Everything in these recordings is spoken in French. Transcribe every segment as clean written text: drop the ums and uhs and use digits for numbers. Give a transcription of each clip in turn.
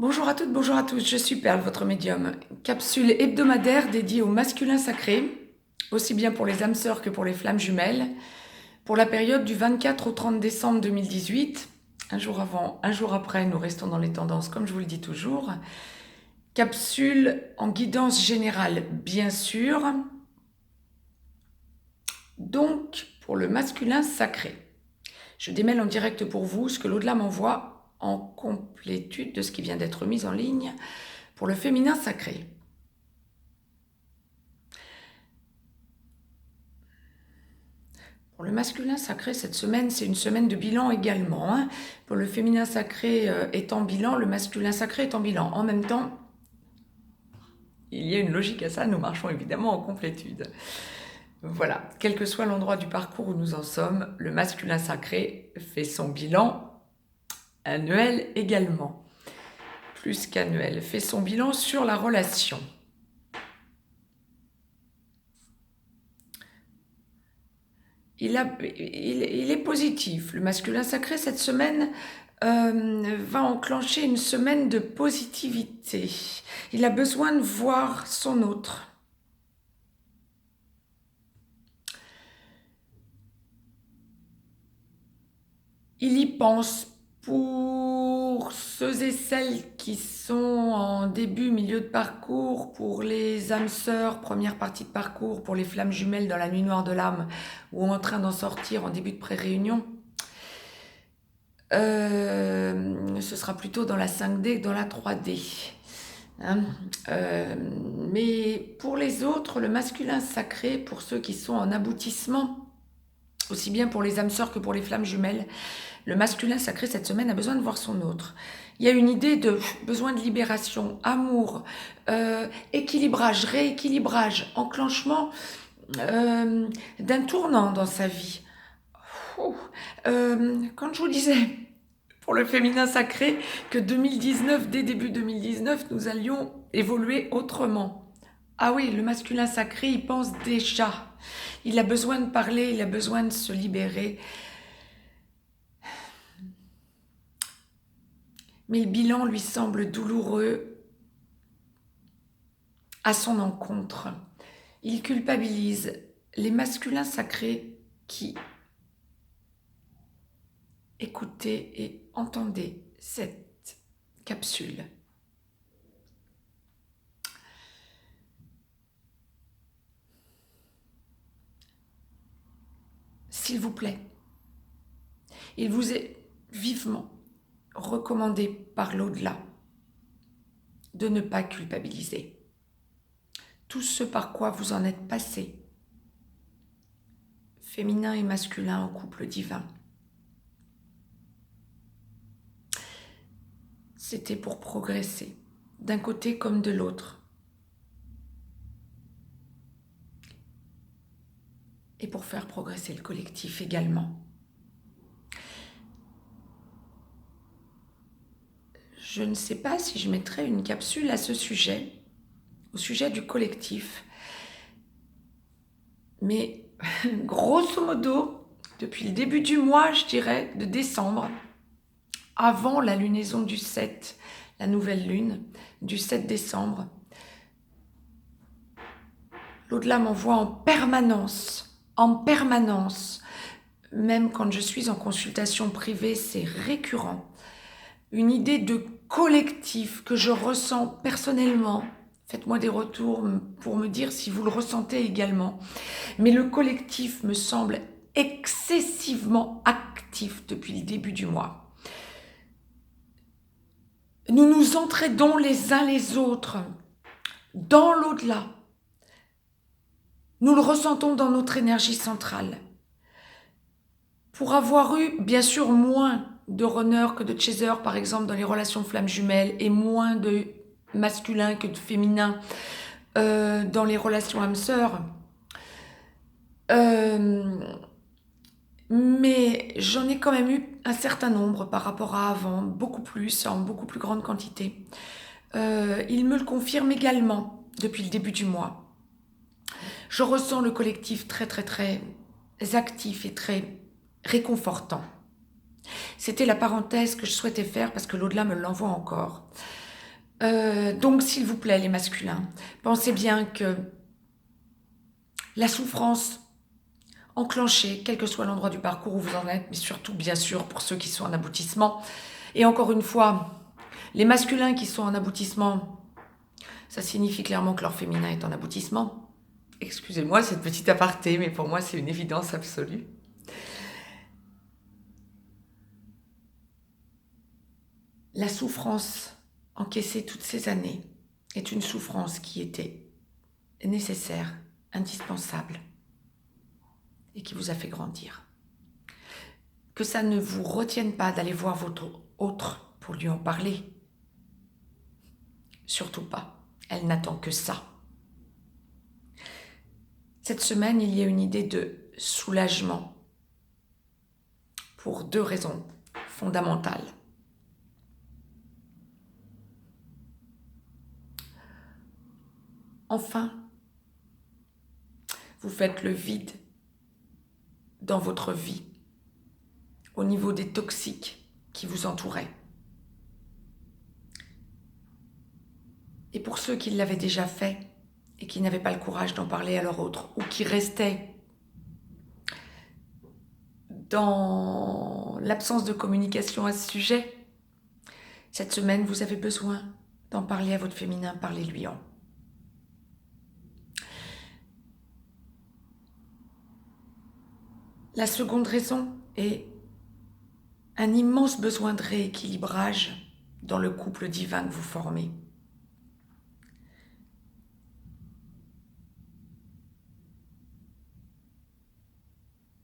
Bonjour à toutes, bonjour à tous, je suis Perle, votre médium. Capsule hebdomadaire dédiée au masculin sacré, aussi bien pour les âmes sœurs que pour les flammes jumelles, pour la période du 24 au 30 décembre 2018. Un jour avant, un jour après, nous restons dans les tendances, comme je vous le dis toujours. Capsule en guidance générale, bien sûr. Donc, pour le masculin sacré. Je démêle en direct pour vous ce que l'au-delà m'envoie en complétude de ce qui vient d'être mis en ligne pour le féminin sacré. Pour le masculin sacré, cette semaine, c'est une semaine de bilan également. Hein. Pour le féminin sacré est en bilan, le masculin sacré est en bilan. En même temps, il y a une logique à ça, nous marchons évidemment en complétude. Voilà, quel que soit l'endroit du parcours où nous en sommes, le masculin sacré fait son bilan annuel également. Plus qu'annuel, fait son bilan sur la relation. Il est positif. Le masculin sacré, cette semaine, va enclencher une semaine de positivité. Il a besoin de voir son autre. Il y pense pour ceux et celles qui sont en début, milieu de parcours, pour les âmes sœurs, première partie de parcours, pour les flammes jumelles dans la nuit noire de l'âme, ou en train d'en sortir en début de pré-réunion. Ce sera plutôt dans la 5D que dans la 3D. Hein, mais pour les autres, le masculin sacré, pour ceux qui sont en aboutissement, aussi bien pour les âmes sœurs que pour les flammes jumelles, le masculin sacré cette semaine a besoin de voir son autre. Il y a une idée de besoin de libération, amour, équilibrage, rééquilibrage, enclenchement d'un tournant dans sa vie. Quand je vous disais pour le féminin sacré que 2019, dès début 2019, nous allions évoluer autrement. Ah oui, le masculin sacré, il pense déjà. Il a besoin de parler, il a besoin de se libérer. Mais le bilan lui semble douloureux à son encontre. Il culpabilise les masculins sacrés qui écoutez et entendez cette capsule. S'il vous plaît, il vous est vivement recommandé par l'au-delà de ne pas culpabiliser. Tout ce par quoi vous en êtes passé, féminin et masculin en couple divin, c'était pour progresser, d'un côté comme de l'autre. Et pour faire progresser le collectif également. Je ne sais pas si je mettrai une capsule à ce sujet, au sujet du collectif. Mais grosso modo, depuis le début du mois, je dirais, de décembre, avant la lunaison du 7, la nouvelle lune du 7 décembre, l'au-delà m'envoie en permanence, même quand je suis en consultation privée, c'est récurrent, une idée de collectif que je ressens personnellement. Faites-moi des retours pour me dire si vous le ressentez également. Mais le collectif me semble excessivement actif depuis le début du mois. Nous nous entraidons les uns les autres dans l'au-delà. Nous le ressentons dans notre énergie centrale. Pour avoir eu, bien sûr, moins de runners que de chasers, par exemple, dans les relations flammes jumelles, et moins de masculin que de féminin dans les relations âmes-sœurs, mais j'en ai quand même eu un certain nombre par rapport à avant, beaucoup plus, en beaucoup plus grande quantité. Il me le confirme également depuis le début du mois. Je ressens le collectif très actif et très réconfortant. C'était la parenthèse que je souhaitais faire parce que l'au-delà me l'envoie encore. Donc, s'il vous plaît, les masculins, pensez bien que la souffrance enclenchée, quel que soit l'endroit du parcours où vous en êtes, mais surtout, bien sûr, pour ceux qui sont en aboutissement, et encore une fois, les masculins qui sont en aboutissement, ça signifie clairement que leur féminin est en aboutissement. Excusez-moi cette petite aparté, mais pour moi, c'est une évidence absolue. La souffrance encaissée toutes ces années est une souffrance qui était nécessaire, indispensable et qui vous a fait grandir. Que ça ne vous retienne pas d'aller voir votre autre pour lui en parler. Surtout pas. Elle n'attend que ça. Cette semaine, il y a une idée de soulagement pour 2 raisons fondamentales. Enfin, vous faites le vide dans votre vie, au niveau des toxiques qui vous entouraient. Et pour ceux qui l'avaient déjà fait et qui n'avaient pas le courage d'en parler à leur autre, ou qui restaient dans l'absence de communication à ce sujet, cette semaine, vous avez besoin d'en parler à votre féminin, parlez-lui en. La seconde raison est un immense besoin de rééquilibrage dans le couple divin que vous formez.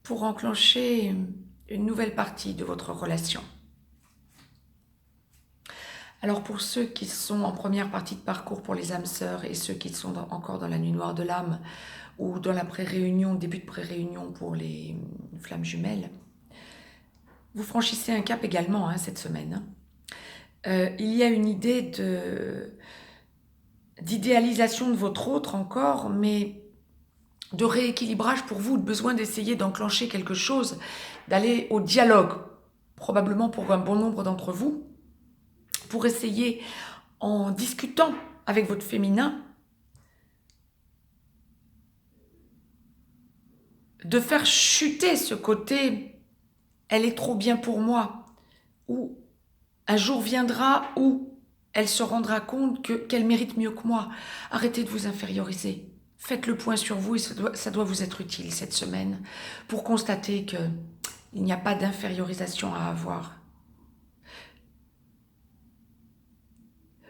Pour enclencher une nouvelle partie de votre relation. Alors pour ceux qui sont en première partie de parcours pour les âmes sœurs et ceux qui sont encore dans la nuit noire de l'âme ou dans la pré-réunion, début de pré-réunion pour les flammes jumelles, vous franchissez un cap également cette semaine. Il y a une idée d'idéalisation de votre autre encore, mais de rééquilibrage pour vous, de besoin d'essayer d'enclencher quelque chose, d'aller au dialogue, probablement pour un bon nombre d'entre vous, pour essayer, en discutant avec votre féminin, de faire chuter ce côté « elle est trop bien pour moi » ou « un jour viendra où elle se rendra compte qu'elle mérite mieux que moi ». Arrêtez de vous inférioriser. Faites le point sur vous et ça doit vous être utile cette semaine pour constater qu'il n'y a pas d'infériorisation à avoir.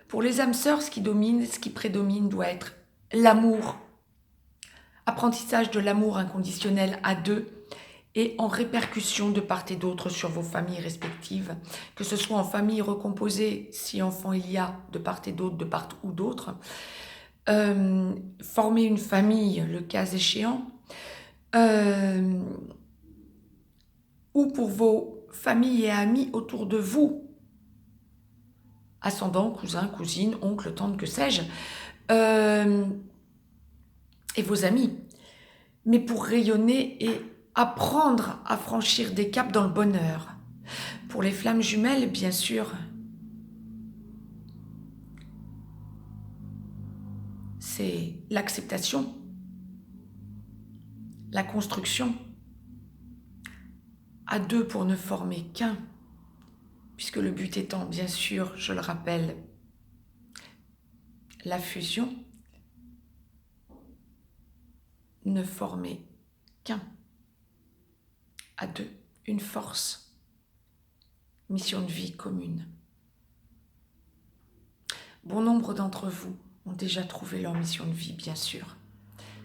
Pour les âmes sœurs, ce qui prédomine doit être l'amour. Apprentissage de l'amour inconditionnel à 2 et en répercussion de part et d'autre sur vos familles respectives, que ce soit en famille recomposée, si enfant il y a, de part et d'autre, de part ou d'autre, former une famille, le cas échéant, ou pour vos familles et amis autour de vous, ascendants, cousins, cousines, oncles, tantes, que sais-je, et vos amis, mais pour rayonner et apprendre à franchir des caps dans le bonheur. Pour les flammes jumelles, bien sûr, c'est l'acceptation, la construction, à 2 pour ne former qu'un, puisque le but étant, bien sûr, je le rappelle, la fusion, ne former qu'un, à 2, une force, mission de vie commune. Bon nombre d'entre vous ont déjà trouvé leur mission de vie, bien sûr.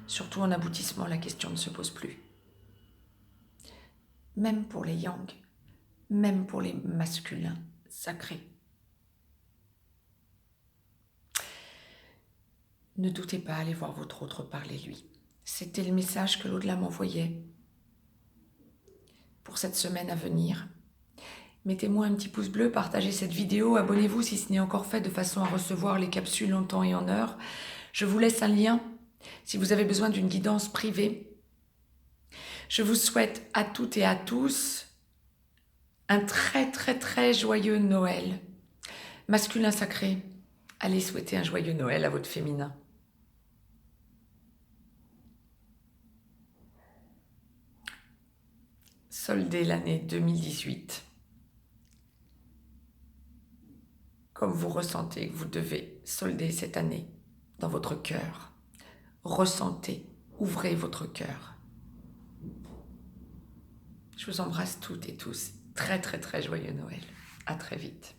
Surtout en aboutissement, la question ne se pose plus. Même pour les yang, même pour les masculins sacrés. Ne doutez pas, allez voir votre autre, parlez-lui. C'était le message que l'au-delà m'envoyait pour cette semaine à venir. Mettez-moi un petit pouce bleu, partagez cette vidéo, abonnez-vous si ce n'est encore fait de façon à recevoir les capsules en temps et en heure. Je vous laisse un lien si vous avez besoin d'une guidance privée. Je vous souhaite à toutes et à tous un très très très joyeux Noël. Masculin sacré, Allez souhaiter un joyeux Noël à votre féminin. Soldez l'année 2018 comme vous ressentez que vous devez solder cette année dans votre cœur. Ressentez, ouvrez votre cœur. Je vous embrasse toutes et tous. Très très très joyeux Noël. À très vite.